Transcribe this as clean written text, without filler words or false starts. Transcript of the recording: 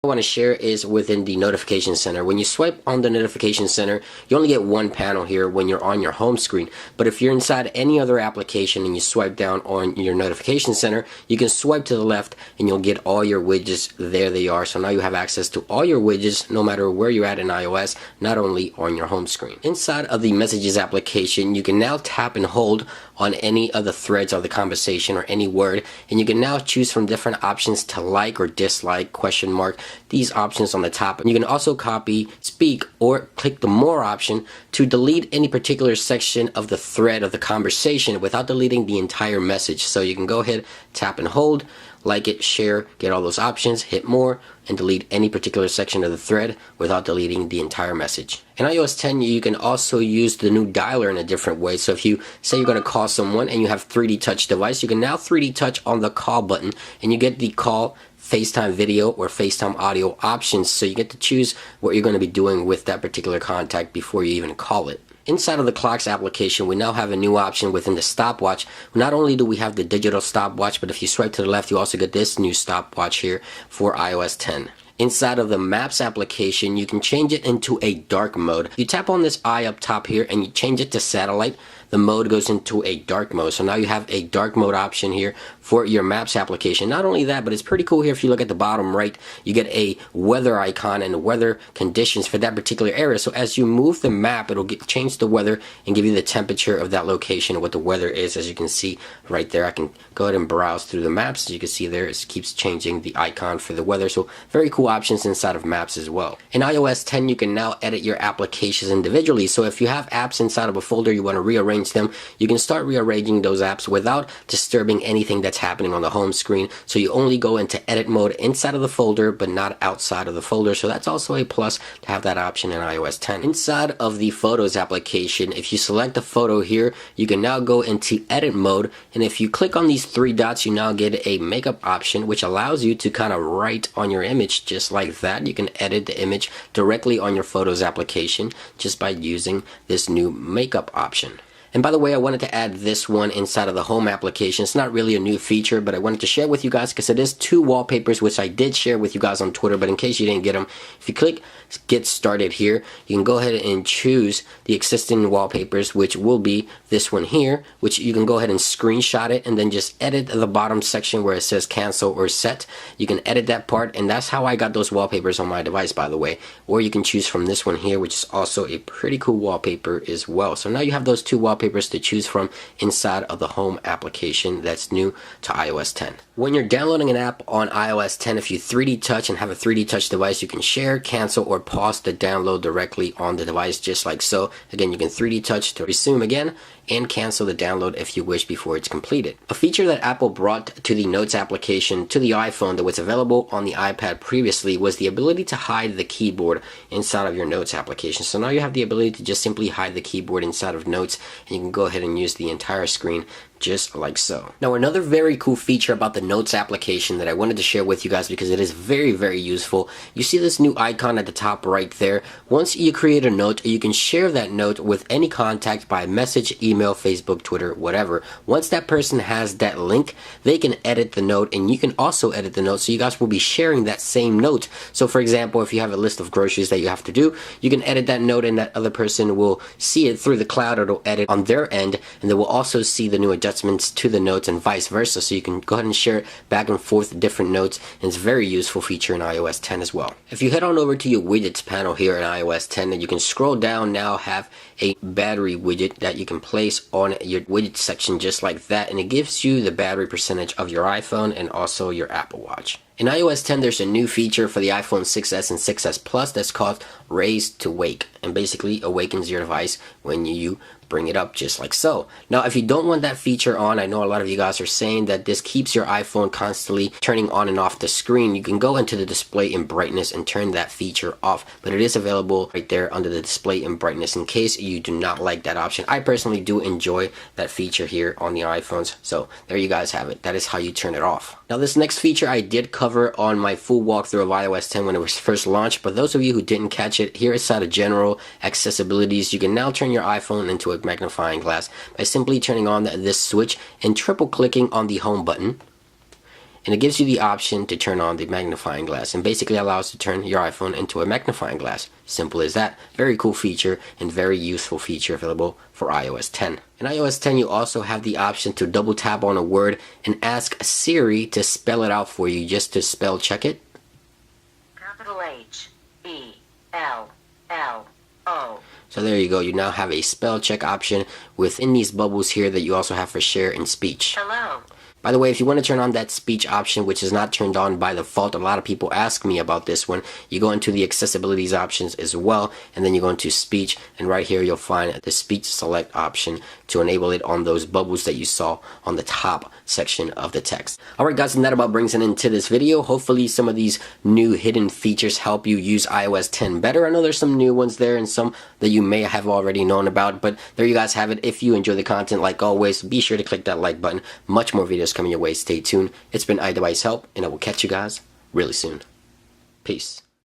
I want to share is within the notification center. When you swipe on the notification center, you only get one panel here when you're on your home screen. But if you're inside any other application and you swipe down on your notification center, you can swipe to the left and you'll get all your widgets. There they are. So now you have access to all your widgets no matter where you're at in iOS, not only on your home screen. Inside of the messages application, you can now tap and hold on any of the threads of the conversation or any word, and you can now choose from different options to like or dislike, question mark, these options on the top. And you can also copy, speak, or click the more option to delete any particular section of the thread of the conversation without deleting the entire message. So you can go ahead, tap and hold, like it, share, get all those options, hit more, and delete any particular section of the thread without deleting the entire message. In iOS 10, you can also use the new dialer in a different way. So if you say you're going to call someone and you have 3D touch device, you can now 3D touch on the call button and you get the call, FaceTime video, or FaceTime audio options. So you get to choose what you're going to be doing with that particular contact before you even call it. Inside of the clocks application, we now have a new option within the stopwatch. Not only do we have the digital stopwatch, but if you swipe to the left, you also get this new stopwatch here for iOS 10. Inside of the Maps application, you can change it into a dark mode. You tap on this eye up top here and you change it to satellite. The mode goes into a dark mode. So now you have a dark mode option here for your Maps application. Not only that, but it's pretty cool here. If you look at the bottom right, you get a weather icon and weather conditions for that particular area. So as you move the map, it'll change the weather and give you the temperature of that location and what the weather is. As you can see right there, I can go ahead and browse through the maps. As you can see there, it keeps changing the icon for the weather. So very cool options inside of Maps as well. In iOS 10, you can now edit your applications individually. So if you have apps inside of a folder, you want to rearrange them, you can start rearranging those apps without disturbing anything that's happening on the home screen. So you only go into edit mode inside of the folder but not outside of the folder. So that's also a plus to have that option in iOS 10. Inside of the Photos application, if you select a photo here, you can now go into edit mode, and if you click on these three dots, you now get a makeup option which allows you to kind of write on your image just like that. You can edit the image directly on your Photos application just by using this new makeup option. And by the way, I wanted to add this one inside of the Home application. It's not really a new feature, but I wanted to share with you guys because it is two wallpapers, which I did share with you guys on Twitter. But in case you didn't get them, if you click Get Started here, you can go ahead and choose the existing wallpapers, which will be this one here, which you can go ahead and screenshot it and then just edit the bottom section where it says cancel or set. You can edit that part, and that's how I got those wallpapers on my device, by the way. Or you can choose from this one here, which is also a pretty cool wallpaper as well. So now you have those two wallpapers to choose from inside of the Home application that's new to iOS 10. When you're downloading an app on iOS 10, if you 3D touch and have a 3D touch device, you can share, cancel, or pause the download directly on the device just like so. Again, you can 3D touch to resume again and cancel the download if you wish before it's completed. A feature that Apple brought to the Notes application to the iPhone that was available on the iPad previously was the ability to hide the keyboard inside of your Notes application. So now you have the ability to just simply hide the keyboard inside of Notes, and you can go ahead and use the entire screen just like so. Now, another very cool feature about the Notes application that I wanted to share with you guys because it is very, very useful. You see this new icon at the top right there. Once you create a note, you can share that note with any contact by message, email, Facebook, Twitter, whatever. Once that person has that link, they can edit the note, and you can also edit the note, so you guys will be sharing that same note. So for example, if you have a list of groceries that you have to do, you can edit that note and that other person will see it through the cloud. It'll edit on their end, and they will also see the new adjustments to the notes and vice versa, so you can go ahead and share it back and forth different notes, and it's a very useful feature in iOS 10 as well. If you head on over to your widgets panel here in iOS 10, and you can scroll down, now have a battery widget that you can place on your widget section just like that, and it gives you the battery percentage of your iPhone and also your Apple Watch. In iOS 10, there's a new feature for the iPhone 6s and 6s Plus that's called Raise to Wake, and basically awakens your device when you bring it up just like so. Now, if you don't want that feature on, I know a lot of you guys are saying that this keeps your iPhone constantly turning on and off the screen. You can go into the display and brightness and turn that feature off, but it is available right there under the display and brightness in case you do not like that option. I personally do enjoy that feature here on the iPhones, so there you guys have it. That is how you turn it off. Now, this next feature I did cover on my full walkthrough of iOS 10 when it was first launched, but those of you who didn't catch it, here inside of general accessibilities, you can now turn your iPhone into a magnifying glass by simply turning on this switch and triple clicking on the home button. and it gives you the option to turn on the magnifying glass and basically allows to turn your iPhone into a magnifying glass. Simple as that. Very cool feature and very useful feature available for iOS 10. In iOS 10 you also have the option to double tap on a word and ask Siri to spell it out for you, just to spell check it. Capital H-E-L-L-O. So there you go, you now have a spell check option within these bubbles here that you also have for share and speech. Hello. By the way, if you want to turn on that speech option, which is not turned on by default, a lot of people ask me about this one, you go into the accessibilities options as well, and then you go into speech, and right here you'll find the speech select option to enable it on those bubbles that you saw on the top section of the text. Alright guys, and that about brings it into this video. Hopefully some of these new hidden features help you use iOS 10 better. I know there's some new ones there and some that you may have already known about, but there you guys have it. If you enjoy the content, like always, be sure to click that like button. Much more videos coming your way. Stay tuned. It's been iDevice Help, and I will catch you guys really soon. Peace.